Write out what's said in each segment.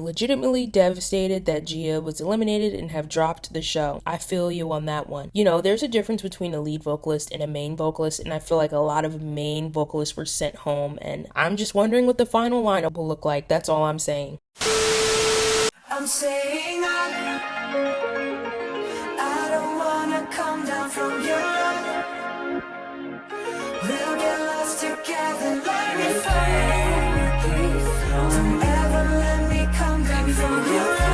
legitimately devastated that Gia was eliminated and have dropped the show. I feel you on that one. You know, there's a difference between a lead vocalist and a main vocalist, and I feel like a lot of main vocalists were sent home, and I'm just wondering what the final lineup will look like. That's all I'm saying. I'm saying I don't wanna come down from your love. We'll get lost together like we fade. Don't ever let me come down from your love.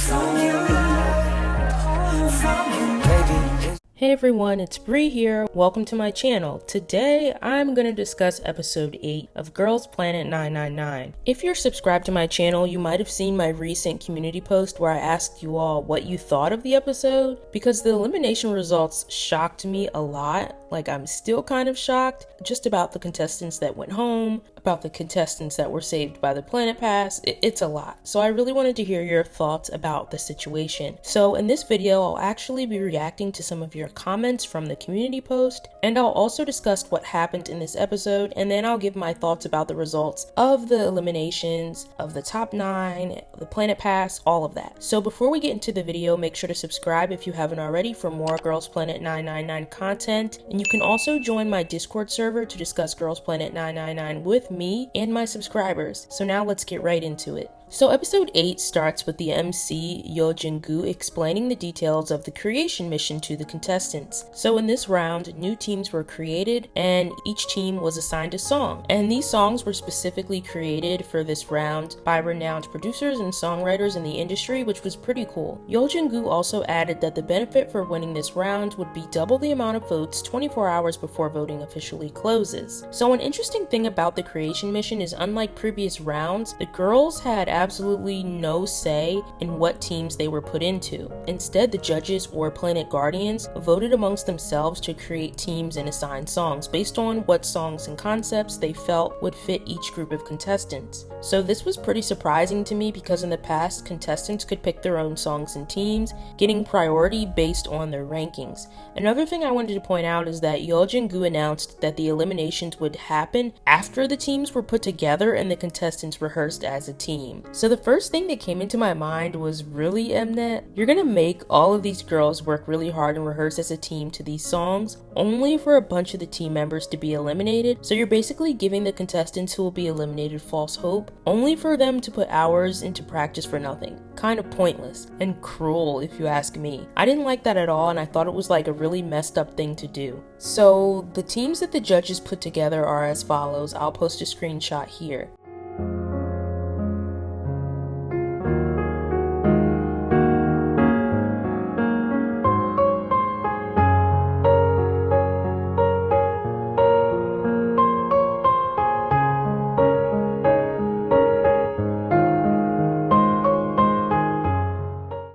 From your love. From your love. Hey everyone, it's Bree here. Welcome to my channel. Today, I'm going to discuss episode 8 of Girls Planet 999. If you're subscribed to my channel, you might have seen my recent community post where I asked you all what you thought of the episode, because the elimination results shocked me a lot. Like, I'm still kind of shocked just about the contestants that went home, about the contestants that were saved by the Planet Pass. It's a lot. So I really wanted to hear your thoughts about the situation. So in this video, I'll actually be reacting to some of your comments from the community post, and I'll also discuss what happened in this episode, and then I'll give my thoughts about the results of the eliminations, of the top 9, the Planet Pass, all of that. So before we get into the video, make sure to subscribe if you haven't already for more Girls Planet 999 content, and you can also join my Discord server to discuss Girls Planet 999 with me and my subscribers. So now let's get right into it. So episode 8 starts with the MC Yo Jin-gu explaining the details of the creation mission to the contestants. So in this round, new teams were created and each team was assigned a song. And these songs were specifically created for this round by renowned producers and songwriters in the industry, which was pretty cool. Yo Jin-gu also added that the benefit for winning this round would be double the amount of votes 24 hours before voting officially closes. So an interesting thing about the creation mission is, unlike previous rounds, the girls had absolutely no say in what teams they were put into. Instead, the judges, or Planet Guardians, voted amongst themselves to create teams and assign songs based on what songs and concepts they felt would fit each group of contestants. So this was pretty surprising to me, because in the past, contestants could pick their own songs and teams, getting priority based on their rankings. Another thing I wanted to point out is that Yo Jin-gu announced that the eliminations would happen after the teams were put together and the contestants rehearsed as a team. So the first thing that came into my mind was, really, Mnet? You're gonna make all of these girls work really hard and rehearse as a team to these songs, only for a bunch of the team members to be eliminated? So you're basically giving the contestants who will be eliminated false hope, only for them to put hours into practice for nothing. Kind of pointless and cruel, if you ask me. I didn't like that at all, and I thought it was like a really messed up thing to do. So the teams that the judges put together are as follows. I'll post a screenshot here.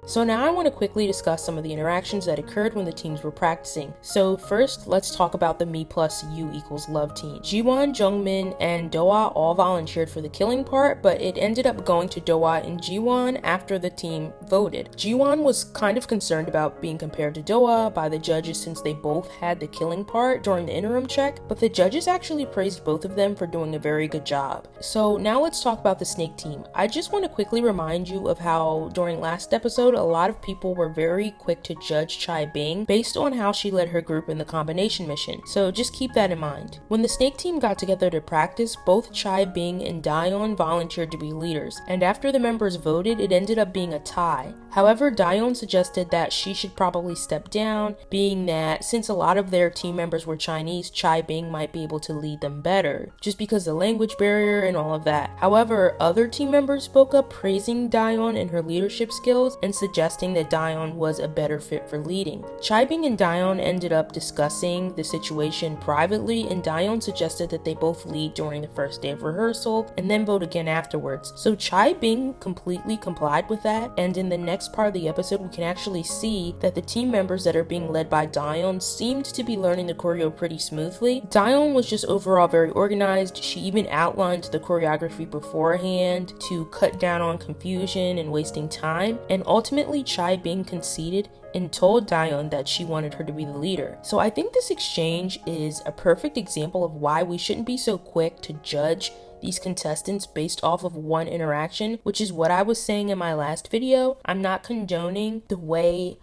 So now I want to quickly discuss some of the interactions that occurred when the teams were practicing. So first, let's talk about the me plus you equals love team. Jiwon, Jungmin, and Doah all volunteered for the killing part, but it ended up going to Doah and Jiwon after the team voted. Jiwon was kind of concerned about being compared to Doah by the judges since they both had the killing part during the interim check, but the judges actually praised both of them for doing a very good job. So now let's talk about the snake team. I just want to quickly remind you of how during last episode, a lot of people were very quick to judge Chai Bing based on how she led her group in the combination mission, so just keep that in mind. When the snake team got together to practice, both Chai Bing and Dayeon volunteered to be leaders, and after the members voted, it ended up being a tie. However, Dayeon suggested that she should probably step down, being that since a lot of their team members were Chinese, Chai Bing might be able to lead them better, just because the language barrier and all of that. However, other team members spoke up praising Dayeon and her leadership skills and suggesting that Dayeon was a better fit for leading. Chai Bing and Dayeon ended up discussing the situation privately, and Dayeon suggested that they both lead during the first day of rehearsal and then vote again afterwards. So Chai Bing completely complied with that, and in the next part of the episode we can actually see that the team members that are being led by Dayeon seemed to be learning the choreo pretty smoothly. Dayeon was just overall very organized. She even outlined the choreography beforehand to cut down on confusion and wasting time, and ultimately ultimately Bing conceded and told Dayeon that she wanted her to be the leader. So I think this exchange is a perfect example of why we shouldn't be so quick to judge these contestants based off of one interaction, which is what I was saying in my last video. I'm not condoning the way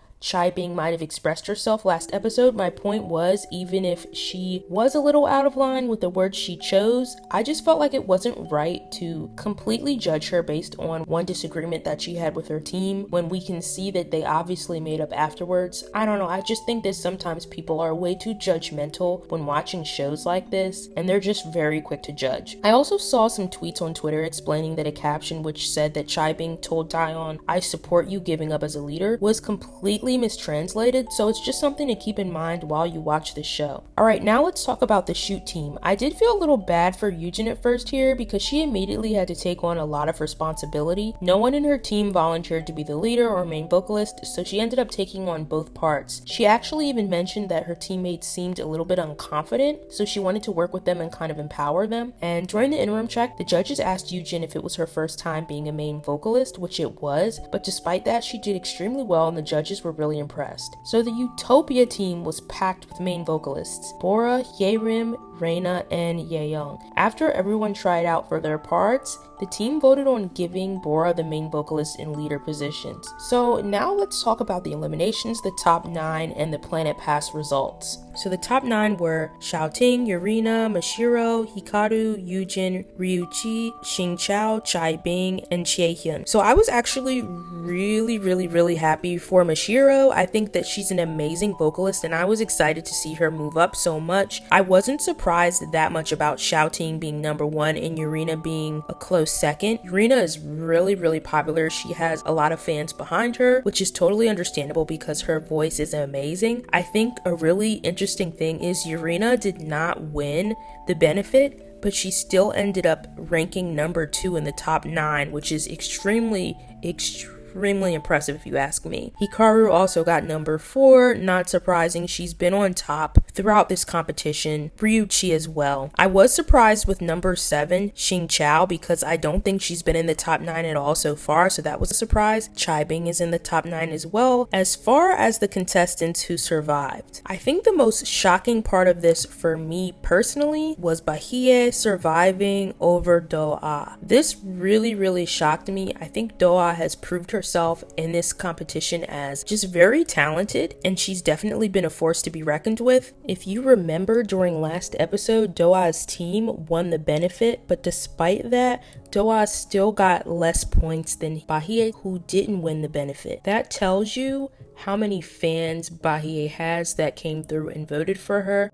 Bing might have expressed herself last episode. My point was, even if she was a little out of line with the words she chose, I just felt like it wasn't right to completely judge her based on one disagreement that she had with her team when we can see that they obviously made up afterwards. I don't know, I just think that sometimes people are way too judgmental when watching shows like this, and they're just very quick to judge. I also saw some tweets on Twitter explaining that a caption which said that Bing told Dayeon, "I support you giving up as a leader," was completely mistranslated, so it's just something to keep in mind while you watch this show. Alright, now let's talk about the shoot team. I did feel a little bad for Yujin at first here because she immediately had to take on a lot of responsibility. No one in her team volunteered to be the leader or main vocalist, so she ended up taking on both parts. She actually even mentioned that her teammates seemed a little bit unconfident, so she wanted to work with them and kind of empower them. And during the interim check, the judges asked Yujin if it was her first time being a main vocalist, which it was, but despite that, she did extremely well and the judges were really impressed. So the Utopia team was packed with main vocalists, Bora, Yerim, Reina, and Dayeon. After everyone tried out for their parts, the team voted on giving Bora the main vocalist in leader positions. So now let's talk about the eliminations, the top 9, and the Planet Pass results. So the top 9 were Xiaoting, Yurina, Mashiro, Hikaru, Yujin, Ryuchi, Xingqiao, Bing, and Chaehyun. So I was actually really happy for Mashiro. I think that she's an amazing vocalist and I was excited to see her move up so much. I wasn't surprised that much about Xiaoting being number 1 and Yurina being a close second. Yurina is really popular. She has a lot of fans behind her, which is totally understandable because her voice is amazing. I think a really interesting thing is Yurina did not win the benefit, but she still ended up ranking number 2 in the top 9, which is extremely impressive if you ask me. Hikaru also got number 4, not surprising, she's been on top throughout this competition. Ryuchi as well. I was surprised with number 7, Xingqiao, because I don't think she's been in the top 9 at all so far, so that was a surprise. Bing is in the top 9 as well. As far as the contestants who survived, I think the most shocking part of this for me personally was Bahiyyih surviving over doah. This really shocked me. I think doah has proved herself in this competition as just very talented, and she's definitely been a force to be reckoned with. If you remember, during last episode, doah's team won the benefit, but despite that, doah still got less points than Bahiyyih, who didn't win the benefit. That tells you how many fans Bahiyyih has that came through and voted for her.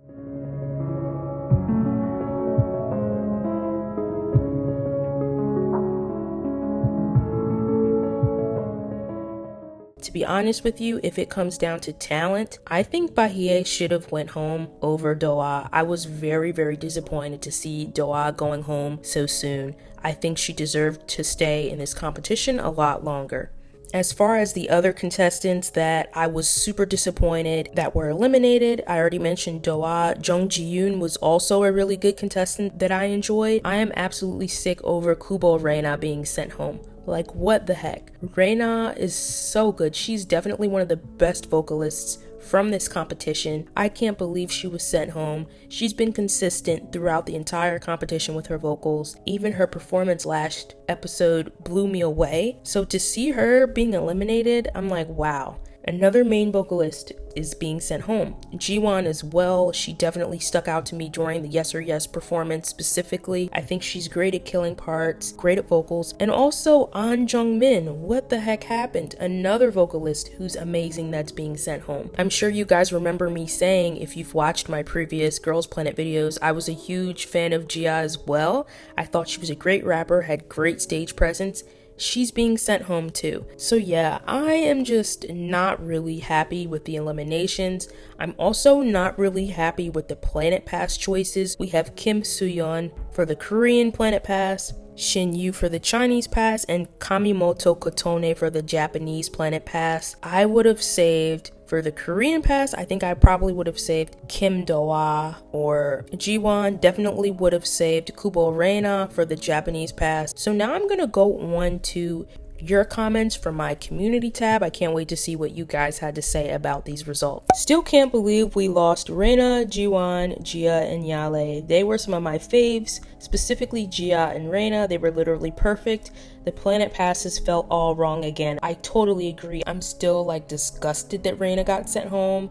To be honest with you, if it comes down to talent, I think Bahiyyih should have went home over doah. I was very disappointed to see doah going home so soon. I think she deserved to stay in this competition a lot longer. As far as the other contestants that I was super disappointed that were eliminated, I already mentioned doah. Jung Ji-yoon was also a really good contestant that I enjoyed. I am absolutely sick over Kubo Reina being sent home. Like, what the heck? Reina is so good. She's definitely one of the best vocalists from this competition. I can't believe she was sent home. She's been consistent throughout the entire competition with her vocals. Even her performance last episode blew me away. So to see her being eliminated, I'm like, wow. Another main vocalist is being sent home. Jiwon as well. She definitely stuck out to me during the Yes or Yes performance specifically. I think she's great at killing parts, great at vocals. And also An Jung-min. What the heck happened? Another vocalist who's amazing that's being sent home. I'm sure you guys remember me saying, if you've watched my previous Girls Planet videos, I was a huge fan of Jia as well. I thought she was a great rapper, had great stage presence. She's being sent home too. So yeah, I am just not really happy with the eliminations. I'm also not really happy with the Planet Pass choices. We have Kim Soo-yeon for the Korean Planet Pass, Shin Yu for the Chinese Pass, and Kamimoto Kotone for the Japanese Planet Pass. I would have saved, for the Korean Pass, I think I probably would have saved Kim Doah or Jiwon. Definitely would have saved Kubo Reina for the Japanese Pass. So now I'm gonna go on to your comments from my community tab. I can't wait to see what you guys had to say about these results. Still can't believe we lost Reina, Jiwon, Gia, and Yale. They were some of my faves, specifically Gia and Reina. They were literally perfect. The planet passes felt all wrong again. I totally agree. I'm still like disgusted that Reina got sent home.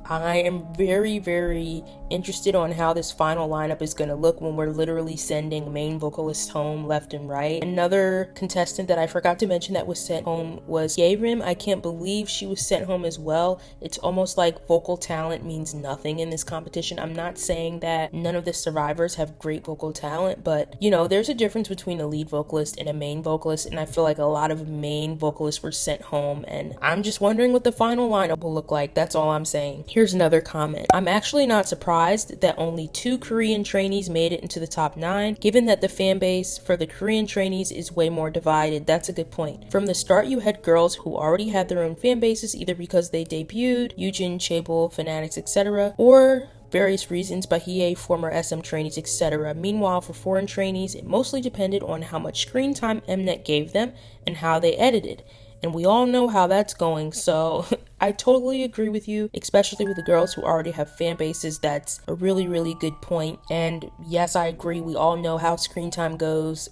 I am very, very interested on how this final lineup is going to look when we're literally sending main vocalists home left and right. Another contestant that I forgot to mention that was sent home was Yerim. I can't believe she was sent home as well. It's almost like vocal talent means nothing in this competition. I'm not saying that none of the survivors have great vocal talent, but you know, there's a difference between a lead vocalist and a main vocalist, and I feel like a lot of main vocalists were sent home, and I'm just wondering what the final lineup will look like. That's all I'm saying. Here's another comment. I'm actually not surprised that only 2 Korean trainees made it into the top 9, given that the fan base for the Korean trainees is way more divided. That's a good point. From the start, you had girls who already had their own fan bases, either because they debuted, Yujin, Chaebol, Fanatics, etc., or various reasons, bahiyyih, former SM trainees, etc. Meanwhile, for foreign trainees, it mostly depended on how much screen time Mnet gave them and how they edited. And we all know how that's going, so I totally agree with you, especially with the girls who already have fan bases. That's a really, really good point. And yes, I agree, we all know how screen time goes.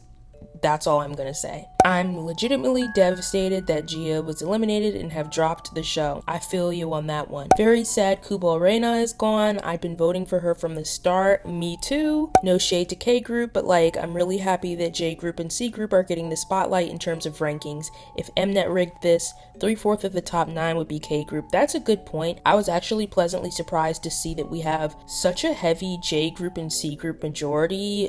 That's all I'm gonna say. I'm legitimately devastated that Gia was eliminated and have dropped the show. I feel you on that one. Very sad Kubo Reina is gone. I've been voting for her from the start. Me too. No shade to K group, but like, I'm really happy that J group and C group are getting the spotlight in terms of rankings. If Mnet rigged this, 3/4 of the top 9 would be K group. That's a good point. I was actually pleasantly surprised to see that we have such a heavy J group and C group majority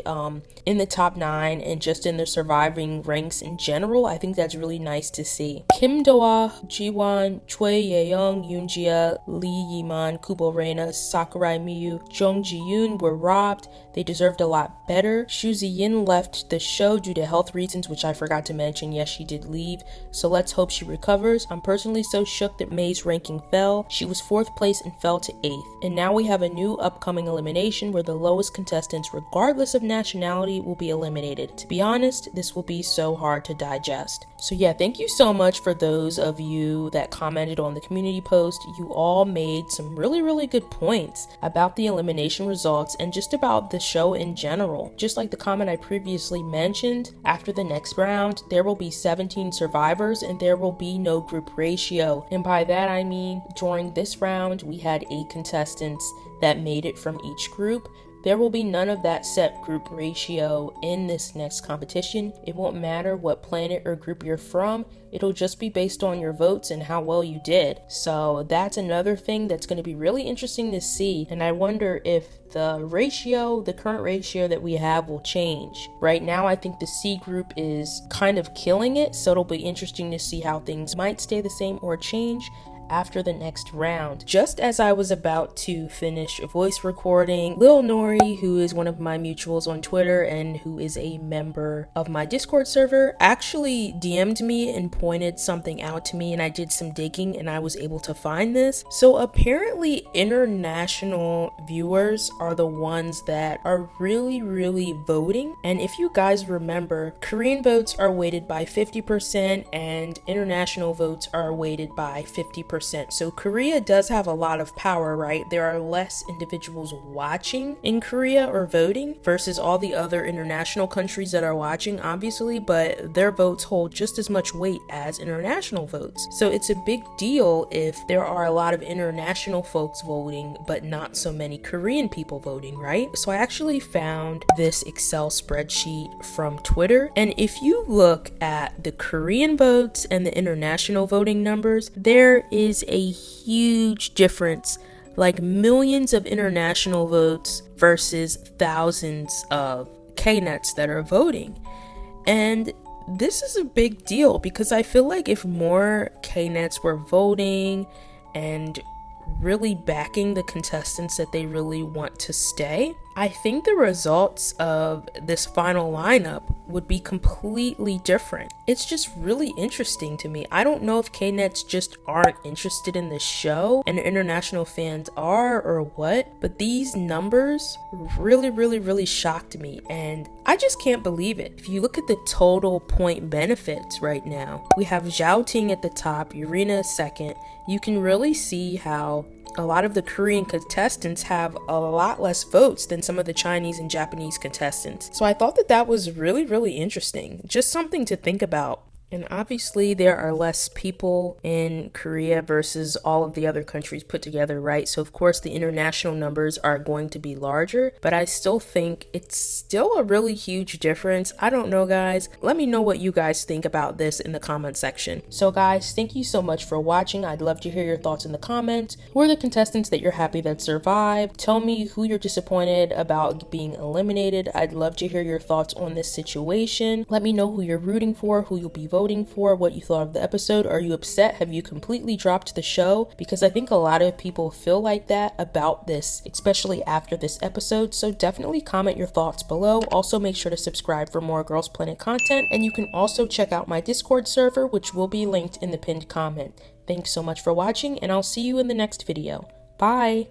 in the top 9 and just in the surviving ranks in general. I think that's really nice to see. Kim Doah, Jiwon, Choi Ye-young, Yoonjia, Lee Yiman, Kubo Reina, Sakurai Miyu, Jung Ji-yoon were robbed. They deserved a lot better. Shu Zi-yin left the show due to health reasons, which I forgot to mention. Yes, she did leave, so let's hope she recovers. I'm personally so shook that May's ranking fell. She was 4th place and fell to 8th. And now we have a new upcoming elimination where the lowest contestants, regardless of nationality, will be eliminated. To be honest, this will be so hard to digest. So yeah, thank you so much for those of you that commented on the community post. You all made some really, really good points about the elimination results and just about the show in general. Just like the comment I previously mentioned, after the next round, there will be 17 survivors and there will be no group ratio. And by that I mean, during this round, we had 8 contestants that made it from each group. There will be none of that set group ratio in this next competition. It won't matter what planet or group you're from. It'll just be based on your votes and how well you did. So that's another thing that's going to be really interesting to see. And I wonder if the current ratio that we have will change. Right now, I think the C group is kind of killing it. So it'll be interesting to see how things might stay the same or change after the next round. Just as I was about to finish a voice recording, Lil Nori, who is one of my mutuals on Twitter and who is a member of my Discord server, actually DM'd me and pointed something out to me, and I did some digging and I was able to find this. So apparently international viewers are the ones that are really voting. And if you guys remember, Korean votes are weighted by 50% and international votes are weighted by 50%. So Korea does have a lot of power, right? There are less individuals watching in Korea or voting versus all the other international countries that are watching, obviously, but their votes hold just as much weight as international votes. So it's a big deal if there are a lot of international folks voting, but not so many Korean people voting, right? So I actually found this Excel spreadsheet from Twitter, and if you look at the Korean votes and the international voting numbers, there is a huge difference, like millions of international votes versus thousands of knetz that are voting. And this is a big deal because I feel like if more knetz were voting and really backing the contestants that they really want to stay, I think the results of this final lineup would be completely different. It's just really interesting to me. I don't know if knetz just aren't interested in the show and international fans are or what, but these numbers really shocked me and I just can't believe it. If you look at the total point benefits right now, we have Zhao Ting at the top, Reina second. You can really see how a lot of the Korean contestants have a lot less votes than some of the Chinese and Japanese contestants. So I thought that that was really interesting. Just something to think about. And obviously there are less people in Korea versus all of the other countries put together, right? So of course the international numbers are going to be larger, but I still think it's still a really huge difference. I don't know, guys. Let me know what you guys think about this in the comment section. So guys, thank you so much for watching. I'd love to hear your thoughts in the comments. Who are the contestants that you're happy that survived? Tell me who you're disappointed about being eliminated. I'd love to hear your thoughts on this situation. Let me know who you're rooting for, who you'll be voting for, what you thought of the episode. Are you upset? Have you completely dropped the show? Because I think a lot of people feel like that about this, especially after this episode. So definitely comment your thoughts below. Also make sure to subscribe for more Girls Planet content, and you can also check out my Discord server, which will be linked in the pinned comment. Thanks so much for watching, and I'll see you in the next video. Bye!